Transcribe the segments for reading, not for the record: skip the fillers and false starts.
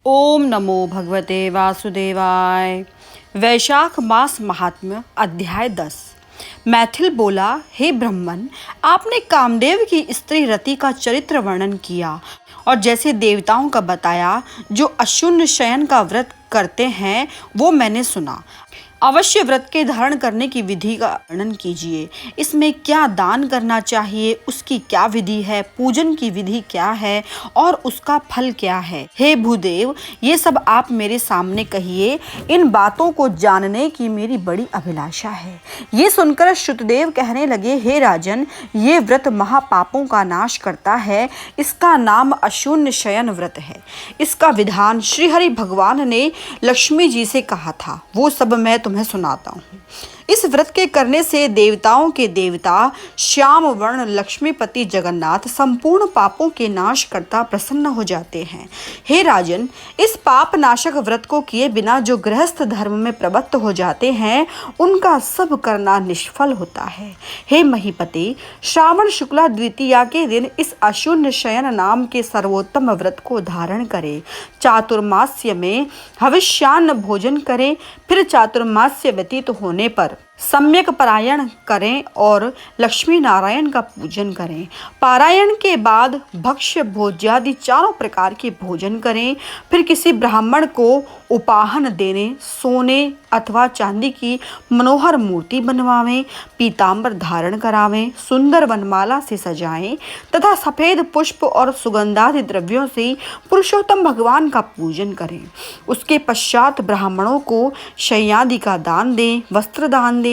ओम नमो भगवते वासुदेवाय। वैशाख मास महात्म्य अध्याय 10। मैथिल बोला, हे ब्रह्मन, आपने कामदेव की स्त्री रति का चरित्र वर्णन किया और जैसे देवताओं का बताया जो अशुन्य शयन का व्रत करते हैं वो मैंने सुना। अवश्य व्रत के धारण करने की विधि का वर्णन कीजिए। इसमें क्या दान करना चाहिए, उसकी क्या विधि है, पूजन की विधि क्या है और उसका फल क्या है। हे भूदेव, ये सब आप मेरे सामने कहिए। इन बातों को जानने की मेरी बड़ी अभिलाषा है। ये सुनकर श्रुतदेव कहने लगे, हे राजन, ये व्रत महापापों का नाश करता है। इसका नाम अशून्य शयन व्रत है। इसका विधान श्रीहरि भगवान ने लक्ष्मी जी से कहा था। वो सब मैं तुम्हें सुनाता हूँ। इस व्रत के करने से देवताओं के देवता श्याम वर्ण लक्ष्मीपति जगन्नाथ संपूर्ण पापों के नाश करता प्रसन्न हो जाते हैं। हे राजन, इस पाप नाशक व्रत को किए बिना जो गृहस्थ धर्म में प्रवृत्त हो जाते हैं उनका सब करना निष्फल होता है। हे महीपति, श्रावण शुक्ला द्वितीया के दिन इस अशून्य शयन नाम के सर्वोत्तम व्रत को धारण करें। चातुर्मास्य में हविष्यान्न भोजन करें। फिर चातुर्मास्य व्यतीत होने पर सम्यक पारायण करें और लक्ष्मी नारायण का पूजन करें। पारायण के बाद भक्ष्य भोज्यादि चारों प्रकार के भोजन करें। फिर किसी ब्राह्मण को उपाहन देने, सोने अथवा चांदी की मनोहर मूर्ति बनवावें, पीताम्बर धारण करावें, सुंदर वनमाला से सजाएं तथा सफेद पुष्प और सुगंधादि द्रव्यों से पुरुषोत्तम भगवान का पूजन करें। उसके पश्चात ब्राह्मणों को शय्यादि का दान दें, वस्त्र दान दें,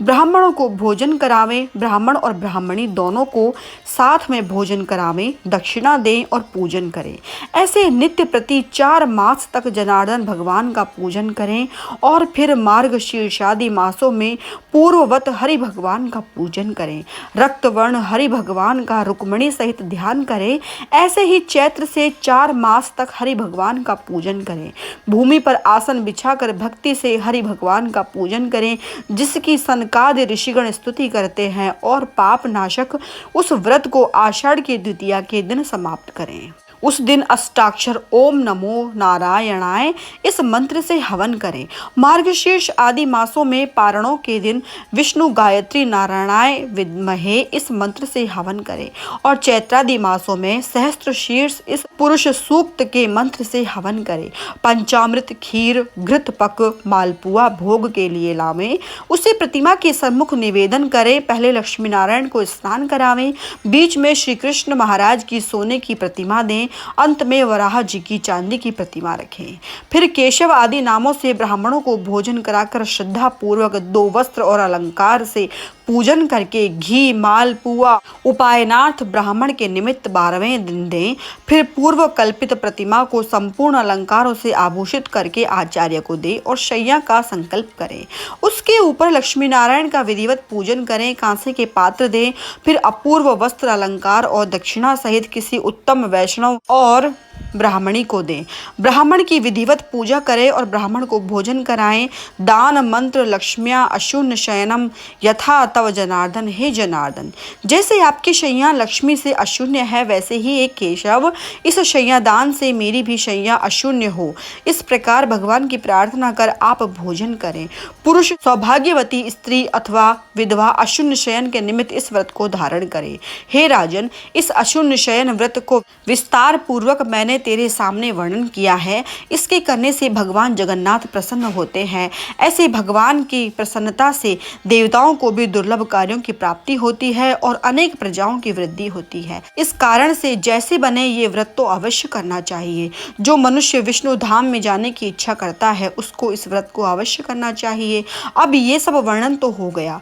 ब्राह्मणों को भोजन करावें, ब्राह्मण और ब्राह्मणी दोनों को साथ में भोजन करावें, दक्षिणा दें और पूजन करें। ऐसे नित्य प्रति 4 मास तक जनार्दन भगवान का पूजन करें और फिर मार्गशीर्षादि मासों में पूर्ववत हरि भगवान का पूजन करें। रक्तवर्ण हरि भगवान का रुक्मिणी सहित ध्यान करें। ऐसे ही चैत्र से 4 मास तक हरि भगवान का पूजन करें। भूमि पर आसन बिछाकर भक्ति से हरि भगवान का पूजन करें, जिसकी सनकादि ऋषिगण स्तुति करते हैं, और पाप नाशक उस व्रत को आषाढ़ की द्वितीया के दिन समाप्त करें। उस दिन अष्टाक्षर ओम नमो नारायणाय इस मंत्र से हवन करें। मार्गशीर्ष आदि मासों में पारणों के दिन विष्णु गायत्री नारायणाय विद्महे इस मंत्र से हवन करें और चैत्रादि मासों में सहस्त्र शीर्ष इस पुरुष सूक्त के मंत्र से हवन करें। पंचामृत, खीर, घृत पक, मालपुआ भोग के लिए लावें। उसे प्रतिमा के सम्मुख निवेदन करें। पहले लक्ष्मी नारायण को स्नान करावें, बीच में श्री कृष्ण महाराज की सोने की प्रतिमा दें, अंत में वराह जी की चांदी की प्रतिमा रखें। फिर केशव आदि नामों से ब्राह्मणों को भोजन कराकर श्रद्धा पूर्वक 2 वस्त्र और अलंकार से पूजन करके घी, माल, पुआ उपायनार्थ ब्राह्मण के निमित्त 12वें दिन दें। फिर पूर्व कल्पित प्रतिमा को संपूर्ण अलंकारों से आभूषित करके आचार्य को दें और शैया का संकल्प करें। उसके ऊपर लक्ष्मी नारायण का विधिवत पूजन करें। कांसे के पात्र दें। फिर अपूर्व वस्त्र, अलंकार और दक्षिणा सहित किसी उत्तम वैष्णव और ब्राह्मणी को दें। ब्राह्मण की विधिवत पूजा करें और ब्राह्मण को भोजन कराएं। दान मंत्र लक्ष्म्या अशून्य शयनम यथा तव जनार्दन। हे जनार्दन, जैसे आपकी शैया लक्ष्मी से अशून्य है, वैसे ही एक केशव इस शैया दान से मेरी भी शैया अशून्य हो, इस प्रकार भगवान की प्रार्थना कर आप भोजन करें। पुरुष सौभाग्यवती स्त्री अथवा विधवा अशून्य शयन के निमित्त इस व्रत को धारण करे। हे राजन, इस अशून्य शयन व्रत को विस्तार पूर्वक मैंने तेरे सामने वर्णन किया है। इसके करने से भगवान जगन्नाथ प्रसन्न होते हैं। ऐसे भगवान की प्रसन्नता से देवताओं को भी दुर्लभ कार्यों की प्राप्ति होती है और अनेक प्रजाओं की वृद्धि होती है। इस कारण से जैसे बने ये व्रत तो अवश्य करना चाहिए। जो मनुष्य विष्णु धाम में जाने की इच्छा करता है उसको इस व्रत को अवश्य करना चाहिए। अब ये सब वर्णन तो हो गया,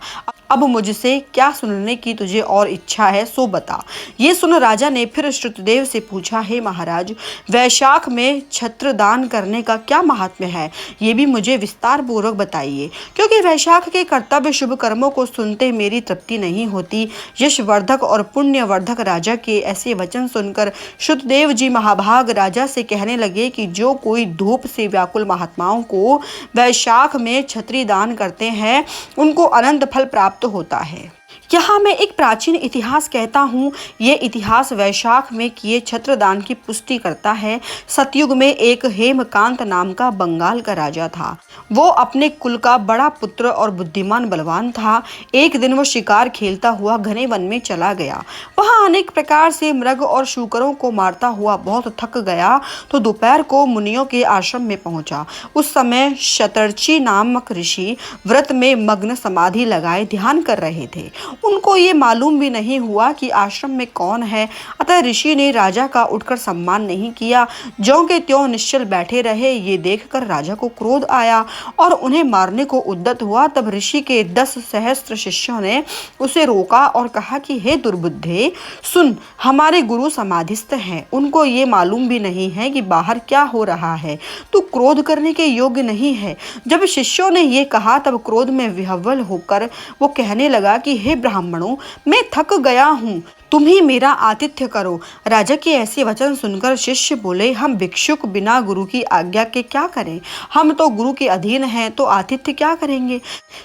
अब मुझसे क्या सुनने की तुझे और इच्छा है सो बता। ये सुन राजा ने फिर श्रुतदेव से पूछा, हे महाराज, वैशाख में छत्र दान करने का क्या महात्म्य है, ये भी मुझे विस्तार पूर्वक बताइए, क्योंकि वैशाख के कर्तव्य शुभ कर्मों को सुनते मेरी तृप्ति नहीं होती। यशवर्धक और पुण्यवर्धक राजा के ऐसे वचन सुनकर श्रुतदेव जी महाभाग राजा से कहने लगे कि जो कोई धूप से व्याकुल महात्माओं को वैशाख में छत्री दान करते हैं उनको अनंत फल प्राप्त होता है। यहाँ मैं एक प्राचीन इतिहास कहता हूँ। ये इतिहास वैशाख में किए छत्रदान की पुष्टि करता है। सतयुग में एक हेमकांत नाम का बंगाल का राजा था। वो अपने कुल का बड़ा पुत्र और बुद्धिमान बलवान था। एक दिन वो शिकार खेलता हुआ घने वन में चला गया। वहाँ अनेक प्रकार से मृग और शूकरों को मारता हुआ बहुत थक गया तो दोपहर को मुनियों के आश्रम में पहुंचा। उस समय शतर्षि नामक ऋषि व्रत में मग्न समाधि लगाए ध्यान कर रहे थे। उनको ये मालूम भी नहीं हुआ कि आश्रम में कौन है। अतः ऋषि ने राजा का उठकर सम्मान नहीं किया, ज्यों के त्यों निश्चल बैठे रहे। ये देखकर राजा को क्रोध आया और उन्हें मारने को उद्यत हुआ। तब ऋषि के 10 सहस्त्र शिष्यों ने उसे रोका और कहा कि हे दुर्बुद्धे, सुन, हमारे गुरु समाधिस्थ हैं। उनको ये मालूम भी नहीं है कि बाहर क्या हो रहा है। तू क्रोध करने के योग्य नहीं है। जब शिष्यों ने ये कहा तब क्रोध में विह्वल होकर वो कहने लगा कि हे ब्राह्मणों, मैं थक गया हूँ, तुम ही मेरा आतिथ्य करो। राजा के ऐसे वचन सुनकर शिष्य बोले, हम भिक्षुक बिना गुरु की आज्ञा के क्या करें? हम तो गुरु के अधीन हैं, तो आतिथ्य क्या करेंगे?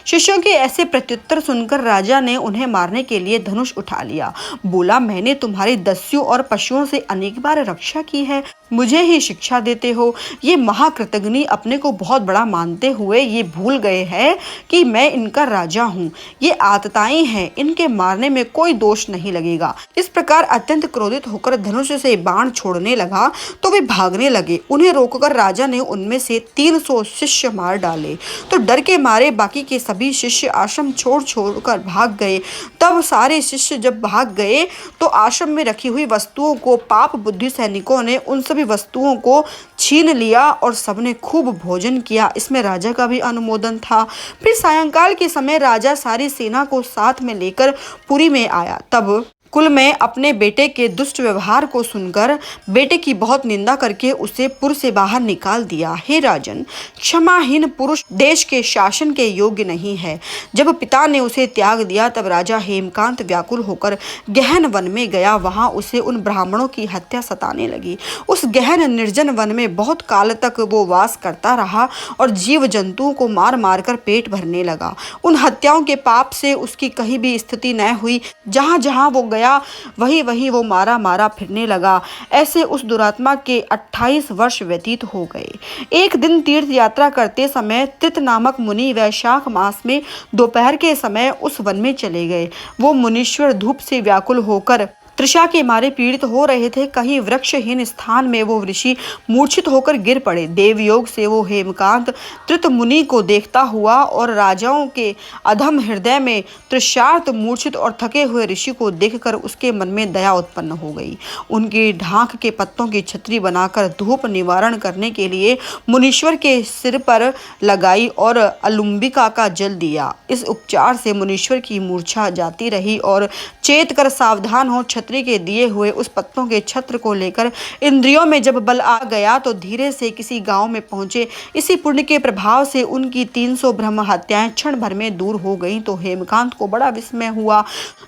शिष्यों के ऐसे प्रत्युत्तर सुनकर राजा ने उन्हें मारने के लिए धनुष उठा लिया। बोला, मैंने तुम्हारी दस्युओं और पशुओं से अनेक बार रक्षा की है, मुझे ही शिक्षा देते हो। ये महाकृतघ्नि अपने को बहुत बड़ा मानते हुए ये भूल गए हैं कि मैं इनका राजा हूँ। ये आतताई हैं, इनके मारने में कोई दोष नहीं लगेगा। इस प्रकार अत्यंत क्रोधित होकर धनुष से बाण छोड़ने लगा तो वे भागने लगे। उन्हें रोककर राजा ने उनमें से 300 शिष्य मार डाले। तो डर के मारे बाकी के सभी शिष्य आश्रम छोड़कर भाग गए। तब सारे शिष्य जब भाग गए तो आश्रम में रखी हुई वस्तुओं को पाप बुद्धि सैनिकों ने उन सभी वस्तुओं को छीन लिया और सबने खूब भोजन किया। इसमें राजा का भी अनुमोदन था। फिर सायंकाल के समय राजा सारी सेना को साथ में लेकर पुरी में आया। तब कुल में अपने बेटे के दुष्ट व्यवहार को सुनकर बेटे की बहुत निंदा करके उसे पुर से बाहर निकाल दिया। हे राजन, क्षमाहीन पुरुष देश के शासन के योग्य नहीं है। जब पिता ने उसे त्याग दिया तब राजा हेमकांत व्याकुल होकर गहन वन में गया। वहां उसे उन ब्राह्मणों की हत्या सताने लगी। उस गहन निर्जन वन में बहुत काल तक वो वास करता रहा और जीव जंतुओं को मार मार कर पेट भरने लगा। उन हत्याओं के पाप से उसकी कहीं भी स्थिति न हुई। जहां जहां वो गया वही वही वो मारा मारा फिरने लगा। ऐसे उस दुरात्मा के 28 वर्ष व्यतीत हो गए। एक दिन तीर्थ यात्रा करते समय त्रित नामक मुनि वैशाख मास में दोपहर के समय उस वन में चले गए। वो मुनीश्वर धूप से व्याकुल होकर तृषा के मारे पीड़ित हो रहे थे। कहीं वृक्षहीन स्थान में वो ऋषि मूर्छित होकर गिर पड़े। देवयोग से वो हेमकांत त्रित मुनि को देखता हुआ और राजाओं के अधम हृदय में तृषार्त मूर्छित और थके हुए ऋषि को देखकर उसके मन में दया उत्पन्न हो गई। उनकी ढाक के पत्तों की छतरी बनाकर धूप निवारण करने के लिए मुनीश्वर के सिर पर लगाई और अलुम्बिका का जल दिया। इस उपचार से मुनीश्वर की मूर्छा जाती रही और चेत कर सावधान हो छतरी के दिए हुए उस पत्तों के छत्र को लेकर इंद्रियों में जब बल आ गया तो धीरे से किसी गांव में पहुंचे। इसी पुण्य के प्रभाव से उनकी 300 ब्रह्म हत्याएं क्षण भर में दूर हो गईं। तो हेमकांत को बड़ा विस्मय हुआ,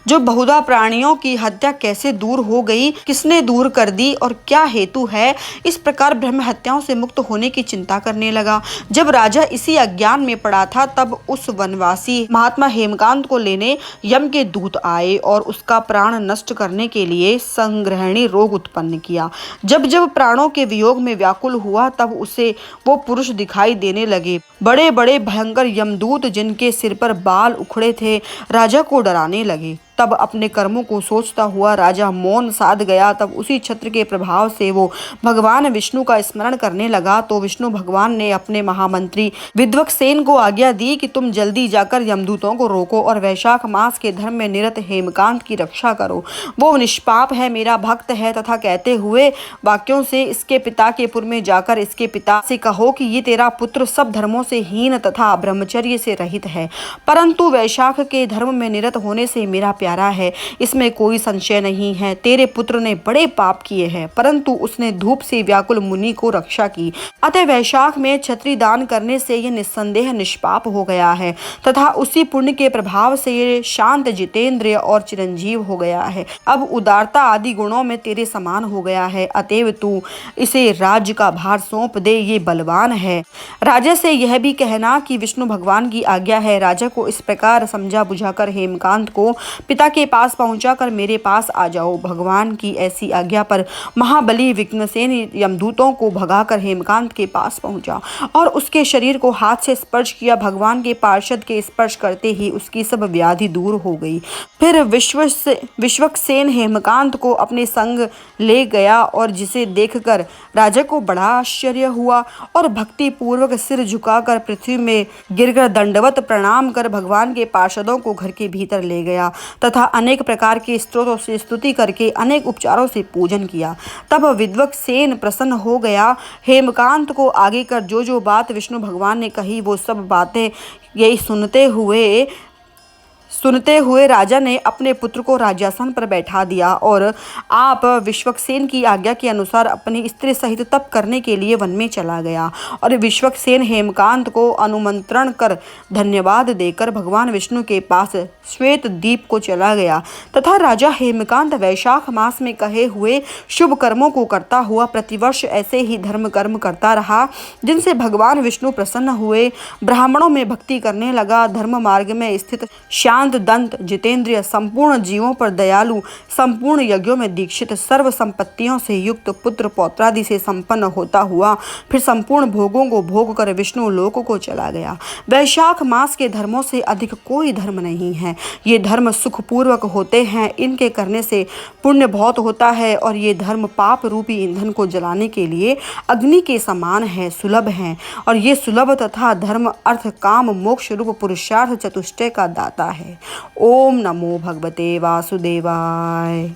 जो बहुधा प्राणियों की हत्या कैसे दूर हो गई, किसने दूर कर दी और क्या हेतु है। इस प्रकार ब्रह्म हत्याओं से मुक्त होने की चिंता करने लगा। जब राजा इसी अज्ञान में पड़ा था तब उस वनवासी महात्मा हेमकांत को लेने यम के दूत आए और उसका प्राण नष्ट करने के लिए संग्रहणी रोग उत्पन्न किया। जब जब प्राणों के वियोग में व्याकुल हुआ तब उसे वो पुरुष दिखाई देने लगे। बड़े बड़े भयंकर यमदूत जिनके सिर पर बाल उखड़े थे राजा को डराने लगे। तब अपने कर्मों को सोचता हुआ राजा मौन साध गया। तब उसी छत्र के प्रभाव से वो भगवान विष्णु का स्मरण करने लगा। तो विष्णु भगवान ने अपने महामंत्री विद्वक्सेन को आज्ञा दी कि तुम जल्दी जाकर यमदूतों को रोको और वैशाख मास के धर्म में निरत हेमकांत की रक्षा करो। वो निष्पाप है, मेरा भक्त है। तथा कहते हुए वाक्यों से इसके पिता के पुर में जाकर इसके पिता से कहो कि ये तेरा पुत्र सब धर्मों से हीन तथा ब्रह्मचर्य से रहित है, परंतु वैशाख के धर्म में निरत होने से मेरा प्यारा है, इसमें कोई संशय नहीं है। तेरे पुत्र ने बड़े पाप किए हैं, परंतु उसने धूप से व्याकुल मुनि को रक्षा की। अतः वैशाख में छत्री दान करने से यह निस्संदेह निष्पाप हो गया है तथा उसी पुण्य के प्रभाव से ये शांत, जितेंद्रिय और चिरंजीव हो गया है। अब उदारता आदि गुणों में तेरे समान हो गया है। अतएव तू इसे राज्य का भार सौंप दे, ये बलवान है। राजा से यह भी कहना कि विष्णु भगवान की आज्ञा है। राजा को इस प्रकार समझा बुझाकर हेमकांत को पिता के पास पहुंचाकर मेरे पास आ जाओ। भगवान की ऐसी आज्ञा पर महाबली विघ्नसेन यमदूतों को भगाकर हेमकांत के पास पहुंचा और उसके शरीर को हाथ से स्पर्श किया। भगवान के पार्षद के स्पर्श करते ही उसकी सब व्याधि दूर हो गई। फिर विश्वक्सेन हेमकांत को अपने संग ले गया और जिसे देखकर राजा को बड़ा आश्चर्य हुआ और भक्ति पूर्वक सिर झुकाकर पृथ्वी में गिरकर दंडवत प्रणाम कर भगवान के पार्षदों को घर के भीतर ले गया तथा अनेक प्रकार के स्तोत्रों से स्तुति करके अनेक उपचारों से पूजन किया। तब विद्वक्सेन प्रसन्न हो गया। हेमकांत को आगे कर जो जो बात विष्णु भगवान ने कही वो सब बातें यही सुनते हुए राजा ने अपने पुत्र को राज्यासन पर बैठा दिया और आप विश्वक्सेन की आज्ञा के अनुसार अपनी स्त्री सहित तप करने के लिए वन में चला गया। और विश्वक्सेन हेमकांत को अनुमंत्रण कर धन्यवाद देकर भगवान विष्णु के पास श्वेत द्वीप को चला गया तथा राजा हेमकांत वैशाख मास में कहे हुए शुभ कर्मों को करता हुआ प्रतिवर्ष ऐसे ही धर्म कर्म करता रहा जिनसे भगवान विष्णु प्रसन्न हुए। ब्राह्मणों में भक्ति करने लगा। धर्म मार्ग में स्थित शांत दंत जितेंद्रिय, संपूर्ण जीवों पर दयालु, संपूर्ण यज्ञों में दीक्षित, सर्व संपत्तियों से युक्त, पुत्र पौत्रादि से संपन्न होता हुआ फिर संपूर्ण भोगों को भोग कर विष्णु लोक को चला गया। वैशाख मास के धर्मों से अधिक कोई धर्म नहीं है। ये धर्म सुखपूर्वक होते हैं, इनके करने से पुण्य बहुत होता है और ये धर्म पाप रूपी ईंधन को जलाने के लिए अग्नि के समान है, सुलभ हैं। और ये सुलभ तथा धर्म अर्थ काम मोक्ष रूप पुरुषार्थ चतुष्टय का दाता है। ओम नमो भगवते वासुदेवाय।